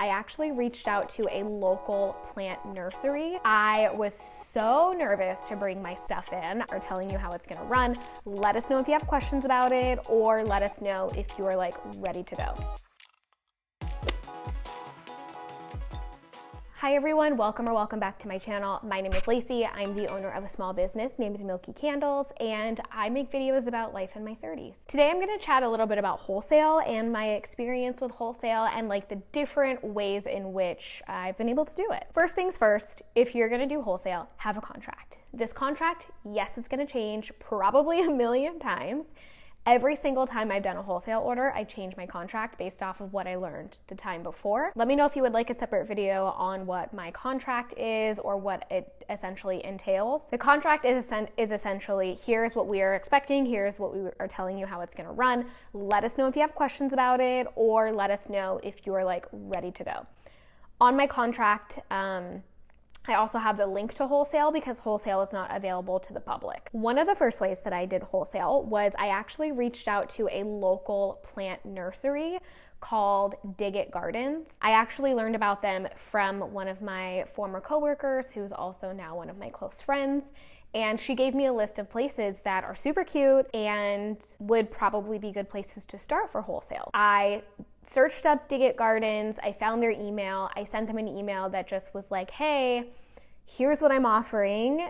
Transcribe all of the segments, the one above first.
I actually reached out to a local plant nursery. I was so nervous to bring my stuff in. Or telling you how it's gonna run. Let us know if you have questions about it, or let us know if you're like ready to go. Hi everyone, welcome back to my channel. My name is Lacey. I'm the owner of a small business named Milky Candles, and I make videos about life in my 30s. Today I'm gonna chat a little bit about wholesale and my experience with wholesale and like the different ways in which I've been able to do it. First things first, if you're gonna do wholesale, have a contract. This contract, yes, it's gonna change probably a million times. Every single time I've done a wholesale order, I've changed my contract based off of what I learned the time before. Let me know if you would like a separate video on what my contract is or what it essentially entails. The contract is essentially, here's what we are expecting, here's what we are telling you how it's gonna run. Let us know if you have questions about it, or let us know if you're like ready to go. On my contract, I also have the link to wholesale because wholesale is not available to the public. One of the first ways that I did wholesale was I actually reached out to a local plant nursery called Dig It Gardens. I actually learned about them from one of my former coworkers, who's also now one of my close friends. And she gave me a list of places that are super cute and would probably be good places to start for wholesale. I searched up Dig It Gardens, I found their email, I sent them an email that just was like, hey, here's what I'm offering,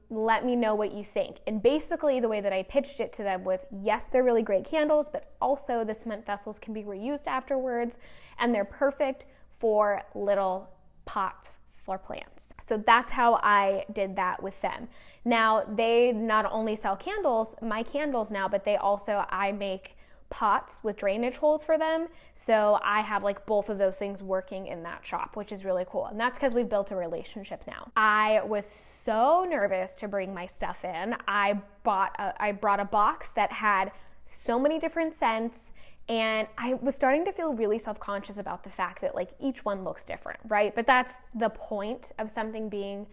let me know what you think. And basically the way that I pitched it to them was, yes, they're really great candles, but also the cement vessels can be reused afterwards, and they're perfect for little pots for plants. So that's how I did that with them. Now, they not only sell candles, my candles now, but I make pots with drainage holes for them. So I have like both of those things working in that shop, which is really cool. And that's because we've built a relationship now. I was so nervous to bring my stuff in. I brought a box that had so many different scents, and I was starting to feel really self-conscious about the fact that like each one looks different, right? But that's the point of something being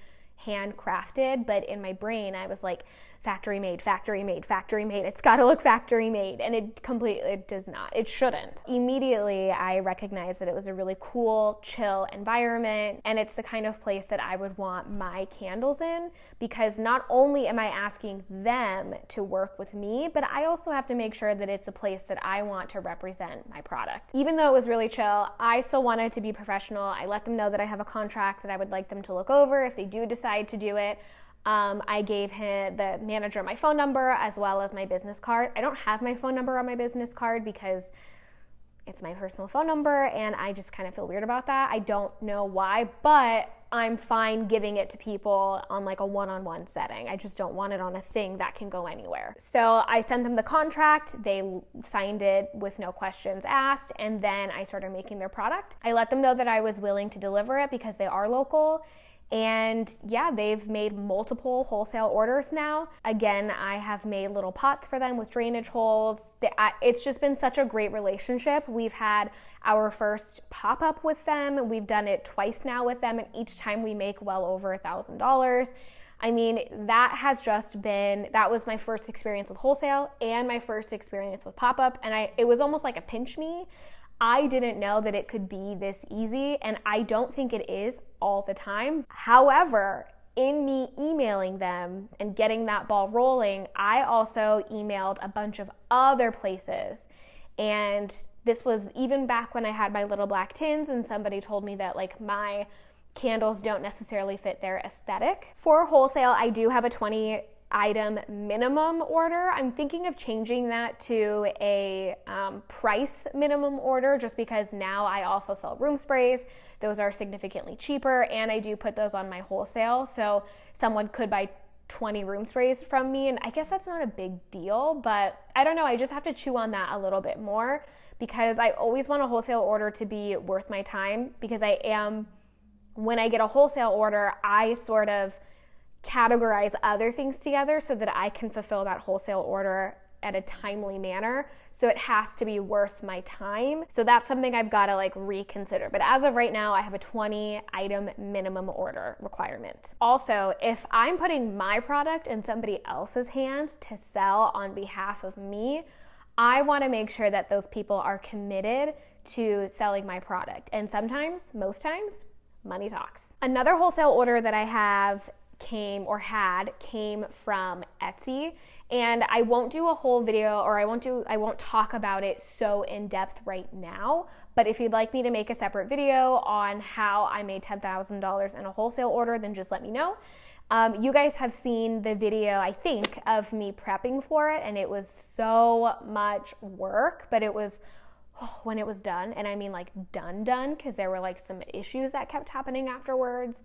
handcrafted. But in my brain, I was like, factory made, factory made, factory made. It's got to look factory made. And it does not. It shouldn't. Immediately, I recognized that it was a really cool, chill environment. And it's the kind of place that I would want my candles in, because not only am I asking them to work with me, but I also have to make sure that it's a place that I want to represent my product. Even though it was really chill, I still wanted to be professional. I let them know that I have a contract that I would like them to look over if they do decide to do it. I gave the manager my phone number as well as my business card. I don't have my phone number on my business card because it's my personal phone number, and I just kind of feel weird about that. I don't know why, but I'm fine giving it to people on like a one-on-one setting. I just don't want it on a thing that can go anywhere. So I sent them the contract, they signed it with no questions asked, and then I started making their product. I let them know that I was willing to deliver it because they are local. And yeah, they've made multiple wholesale orders now. Again, I have made little pots for them with drainage holes. It's just been such a great relationship. We've had our first pop-up with them. We've done it twice now with them, and each time we make well over $1,000. I mean, that was my first experience with wholesale and my first experience with pop-up, and it was almost like a pinch me. I didn't know that it could be this easy, and I don't think it is all the time. However, in me emailing them and getting that ball rolling, I also emailed a bunch of other places. And this was even back when I had my little black tins, and somebody told me that like my candles don't necessarily fit their aesthetic. For wholesale, I do have a 20 item minimum order. I'm thinking of changing that to a price minimum order, just because now I also sell room sprays. Those are significantly cheaper, and I do put those on my wholesale, so someone could buy 20 room sprays from me, and I guess that's not a big deal, but I don't know, I just have to chew on that a little bit more, because I always want a wholesale order to be worth my time, because when I get a wholesale order, I sort of categorize other things together so that I can fulfill that wholesale order at a timely manner. So it has to be worth my time. So that's something I've got to like reconsider. But as of right now, I have a 20 item minimum order requirement. Also, if I'm putting my product in somebody else's hands to sell on behalf of me, I want to make sure that those people are committed to selling my product. And sometimes, most times, money talks. Another wholesale order that I have came from Etsy, and I won't do a whole video, or I won't talk about it so in depth right now, but if you'd like me to make a separate video on how I made $10,000 in a wholesale order, then just let me know. You guys have seen the video, I think, of me prepping for it, and it was so much work, but it was, when it was done, and I mean like done, because there were like some issues that kept happening afterwards,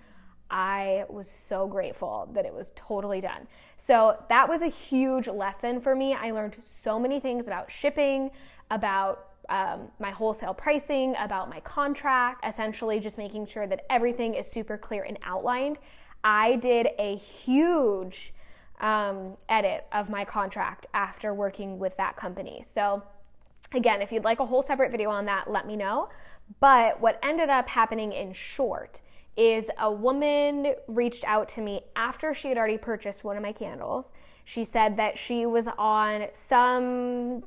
I was so grateful that it was totally done. So that was a huge lesson for me. I learned so many things about shipping, about my wholesale pricing, about my contract, essentially just making sure that everything is super clear and outlined. I did a huge edit of my contract after working with that company. So again, if you'd like a whole separate video on that, let me know. But what ended up happening in short is a woman reached out to me after she had already purchased one of my candles. She said that she was on some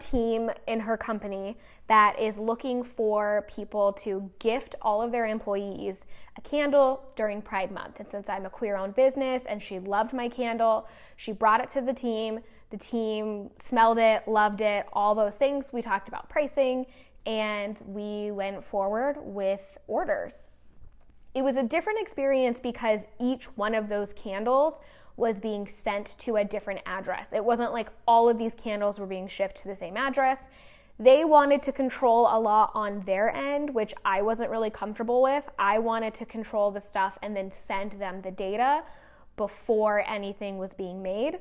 team in her company that is looking for people to gift all of their employees a candle during Pride Month. And since I'm a queer-owned business and she loved my candle, she brought it to the team. The team smelled it, loved it, all those things. We talked about pricing, and we went forward with orders. It was a different experience because each one of those candles was being sent to a different address. It wasn't like all of these candles were being shipped to the same address. They wanted to control a lot on their end, which I wasn't really comfortable with. I wanted to control the stuff and then send them the data before anything was being made.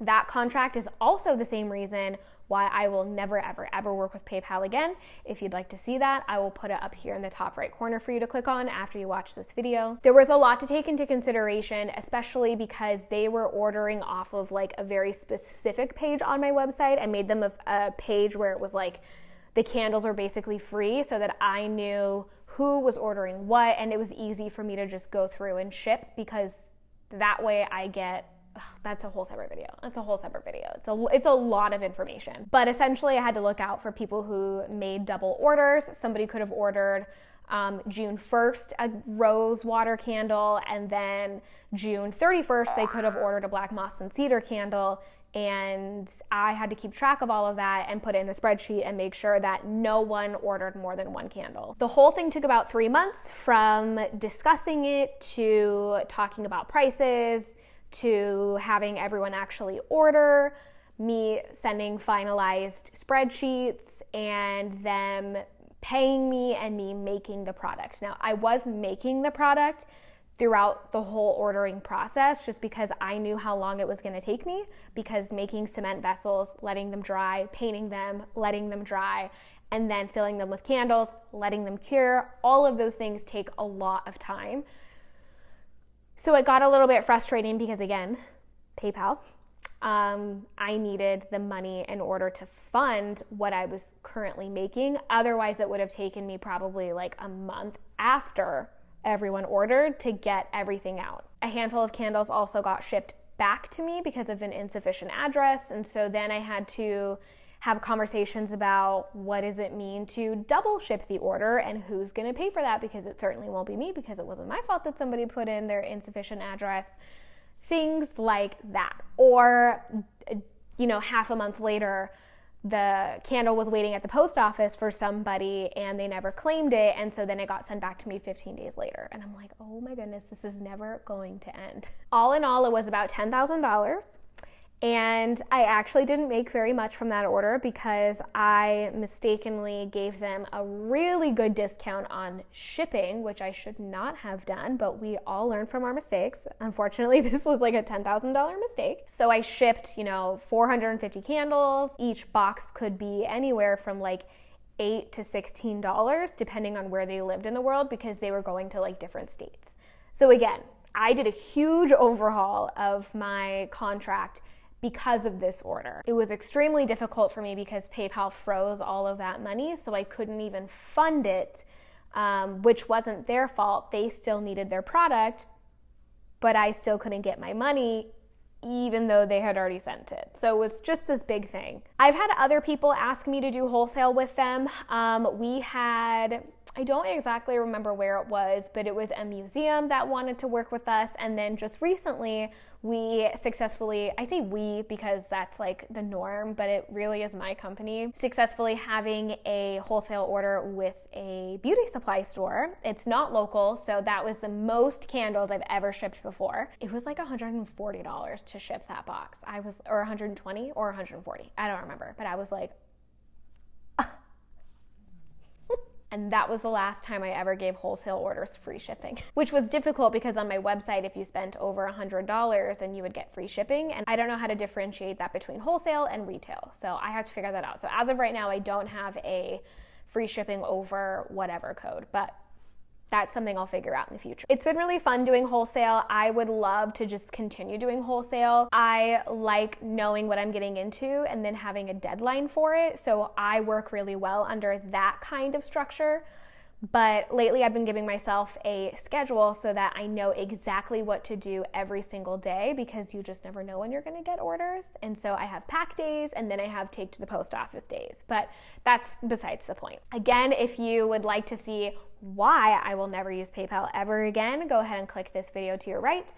That contract is also the same reason why I will never, ever, ever work with PayPal again. If you'd like to see that, I will put it up here in the top right corner for you to click on after you watch this video. There was a lot to take into consideration, especially because they were ordering off of like a very specific page on my website. I made them a page where it was like the candles were basically free so that I knew who was ordering what, and it was easy for me to just go through and ship, because that way I get that's a whole separate video. It's a lot of information. But essentially I had to look out for people who made double orders. Somebody could have ordered June 1st a rose water candle, and then June 31st they could have ordered a black moss and cedar candle, and I had to keep track of all of that and put it in a spreadsheet and make sure that no one ordered more than one candle. The whole thing took about 3 months, from discussing it to talking about prices to having everyone actually order, me sending finalized spreadsheets, and them paying me and me making the product. Now, I was making the product throughout the whole ordering process just because I knew how long it was going to take me, because making cement vessels, letting them dry, painting them, letting them dry, and then filling them with candles, letting them cure, all of those things take a lot of time. So it got a little bit frustrating because, again, PayPal, I needed the money in order to fund what I was currently making. Otherwise, it would have taken me probably like a month after everyone ordered to get everything out. A handful of candles also got shipped back to me because of an insufficient address. And so then I had to have conversations about what does it mean to double ship the order and who's going to pay for that, because it certainly won't be me, because it wasn't my fault that somebody put in their insufficient address. Things like that. Or, half a month later, the candle was waiting at the post office for somebody and they never claimed it, and so then it got sent back to me 15 days later. And I'm like, oh my goodness, this is never going to end. All in all, it was about $10,000. And I actually didn't make very much from that order because I mistakenly gave them a really good discount on shipping, which I should not have done, but we all learn from our mistakes. Unfortunately, this was like a $10,000 mistake. So I shipped, 450 candles. Each box could be anywhere from like $8 to $16, depending on where they lived in the world, because they were going to like different states. So again, I did a huge overhaul of my contract because of this order. It was extremely difficult for me because PayPal froze all of that money, so I couldn't even fund it, which wasn't their fault. They still needed their product, but I still couldn't get my money, even though they had already sent it. So it was just this big thing. I've had other people ask me to do wholesale with them. We had, I don't exactly remember where it was, but it was a museum that wanted to work with us. And then just recently, we successfully, I say we because that's like the norm, but it really is my company, successfully having a wholesale order with a beauty supply store. It's not local, so that was the most candles I've ever shipped before. It was like $140 to ship that box. Or 120 or 140, I don't remember, but I was like, and that was the last time I ever gave wholesale orders free shipping, which was difficult because on my website, if you spent over $100, then you would get free shipping. And I don't know how to differentiate that between wholesale and retail. So I have to figure that out. So as of right now, I don't have a free shipping over whatever code, but that's something I'll figure out in the future. It's been really fun doing wholesale. I would love to just continue doing wholesale. I like knowing what I'm getting into and then having a deadline for it. So I work really well under that kind of structure. But lately I've been giving myself a schedule so that I know exactly what to do every single day, because you just never know when you're going to get orders. And so I have pack days and then I have take to the post office days, but that's besides the point. Again, if you would like to see why I will never use PayPal ever again, go ahead and click this video to your right.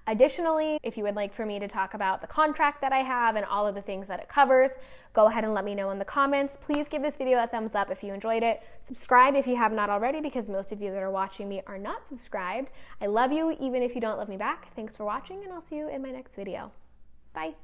Additionally, if you would like for me to talk about the contract that I have and all of the things that it covers, go ahead and let me know in the comments. Please give this video a thumbs up if you enjoyed it. Subscribe if you have not already, because most of you that are watching me are not subscribed. I love you even if you don't love me back. Thanks for watching, and I'll see you in my next video. Bye.